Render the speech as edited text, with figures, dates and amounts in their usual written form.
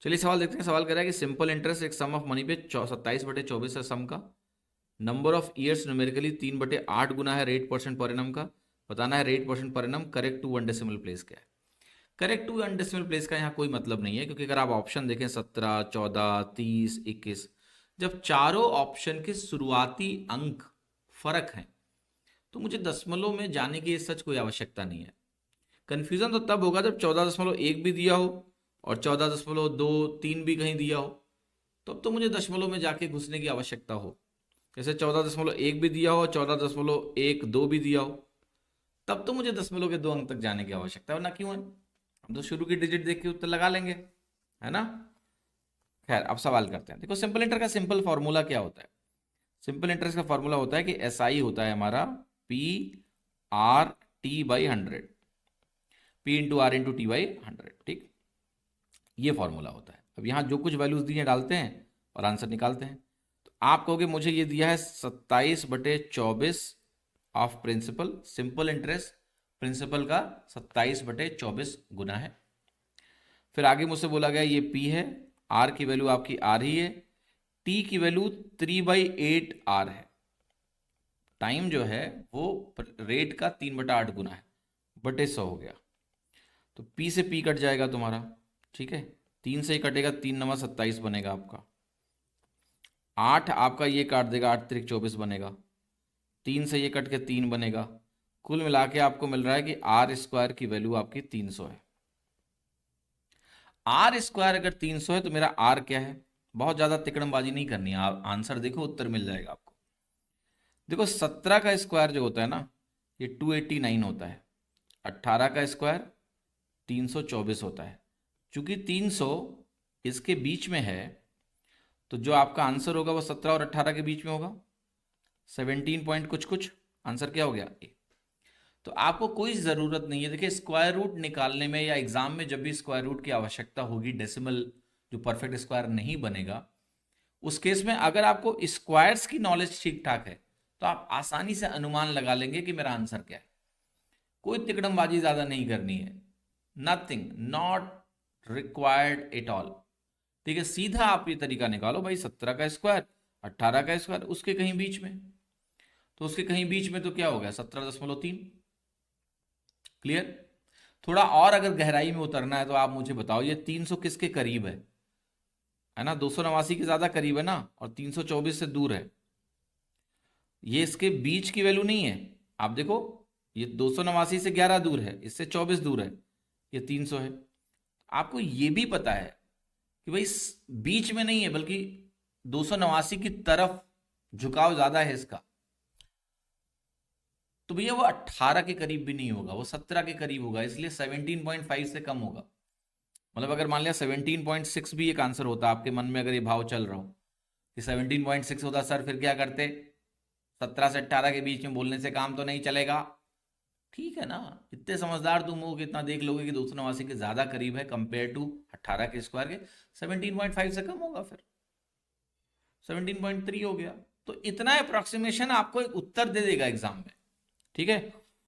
चलिए सवाल देखते हैं। सवाल कर रहा है कि सिंपल इंटरेस्ट एक सम ऑफ मनी पे 27/24 है सम का। नंबर ऑफ ईयर्स न्यूमेरिकली 3/8 गुना है रेट परसेंट पर एनम का। बताना है rate percent per annum correct to one decimal place क्या है। Correct to one decimal place का यहाँ कोई मतलब नहीं है, क्योंकि अगर आप ऑप्शन देखें 17, 14, 30, 21, जब चारों ऑप्शन के शुरुआती अंक फर्क हैं तो मुझे दशमलव में जाने की सच कोई आवश्यकता नहीं है। कंफ्यूजन तो तब होगा जब 14.1 भी दिया हो और 14.23 भी कहीं दिया हो, तब तो मुझे दशमलव में जाके घुसने की आवश्यकता हो। जैसे 14.1 भी दिया हो, 14.12 भी दिया हो, तब तो मुझे दशमलव के 2 अंक तक जाने की आवश्यकता है, ना क्यों है। हम तो शुरू की डिजिट देख के उत्तर लगा लेंगे, है ना। खैर अब सवाल करते हैं। देखो सिंपल इंटर का सिंपल फॉर्मूला क्या होता है। सिंपल इंटरेस्ट का फॉर्मूला होता है कि एस आई होता है हमारा P R T by 100, P into R into T by 100, ठीक। ये फॉर्मूला होता है। अब यहाँ जो कुछ वैल्यूज दी हैं डालते हैं और आंसर निकालते हैं। तो आप कहोगे मुझे ये दिया है 27/24 of principal, simple interest principal का 27/24 गुना है। फिर आगे मुझसे बोला गया ये पी है, आर की वैल्यू आपकी आर ही है, टी की वैल्यू 3/8 आर है। टाइम जो है वो रेट का 3/8 गुना है, बटे 100 हो गया। तो पी से पी कट जाएगा तुम्हारा, ठीक है। 3 से ही कटेगा, 3 9 27 बनेगा आपका। 8 आपका ये काट देगा, 8 3 24 बनेगा। 3 से ये कट के 3 बनेगा। कुल मिला के आपको मिल रहा है कि आर स्क्वायर की वैल्यू आपकी 300 है। आर स्क्वायर अगर 300 है तो मेरा आर क्या है। बहुत ज्यादा तिकड़मबाजी नहीं करनी है, आंसर देखो, उत्तर मिल जाएगा आपको। देखो 17 का स्क्वायर जो होता है ना, ये 289 होता है। 18 का स्क्वायर 324 होता है। चूंकि 300 इसके बीच में है, तो जो आपका आंसर होगा वो 17 और 18 के बीच में होगा, 17 पॉइंट कुछ कुछ। आंसर क्या हो गया ए। तो आपको कोई ज़रूरत नहीं है, देखिए स्क्वायर रूट निकालने में या एग्जाम में जब भी स्क्वायर रूट की आवश्यकता होगी, डेसिमल जो परफेक्ट स्क्वायर नहीं बनेगा, उस केस में अगर आपको स्क्वायर्स की नॉलेज ठीक ठाक है तो आप आसानी से अनुमान लगा लेंगे कि मेरा आंसर क्या है। कोई तिकड़मबाजी ज़्यादा नहीं करनी है, nothing, not required at all. ठीक है, सीधा आप ये तरीका निकालो भाई, 17 का स्क्वायर 18 का स्क्वायर, उसके कहीं बीच में, तो उसके कहीं बीच में तो क्या हो गया 17.3। क्लियर। थोड़ा और अगर गहराई में उतरना है तो आप मुझे बताओ ये 300 किसके करीब है ना, 289 के ज्यादा करीब है ना, और 324 से दूर है। ये इसके बीच की वैल्यू नहीं है। आप देखो ये 289 से 11 दूर है, इससे 24 दूर है, ये 300 है। आपको ये भी पता है कि भाई बीच में नहीं है, बल्कि 289 की तरफ झुकाव ज्यादा है इसका। तो भैया वो 18 के करीब भी नहीं होगा, वो 17 के करीब होगा, इसलिए 17.5 से कम होगा। मतलब अगर मान लिया 17.6 भी एक आंसर होता आपके मन में, अगर ये भाव चल रहा हो कि 17.6 होता, सर फिर क्या करते, 17 से 18 के बीच में बोलने से काम तो नहीं चलेगा। ठीक है ना, इतने समझदार तुम हो कि इतना देख लोगे कि 289 के ज्यादा करीब है कंपेयर टू 18 के स्क्वायर के। 17.5 से कम होगा, फिर 17.3 हो गया। तो इतना अप्रोक्सीमेशन आपको एक उत्तर दे देगा एग्जाम में, ठीक है।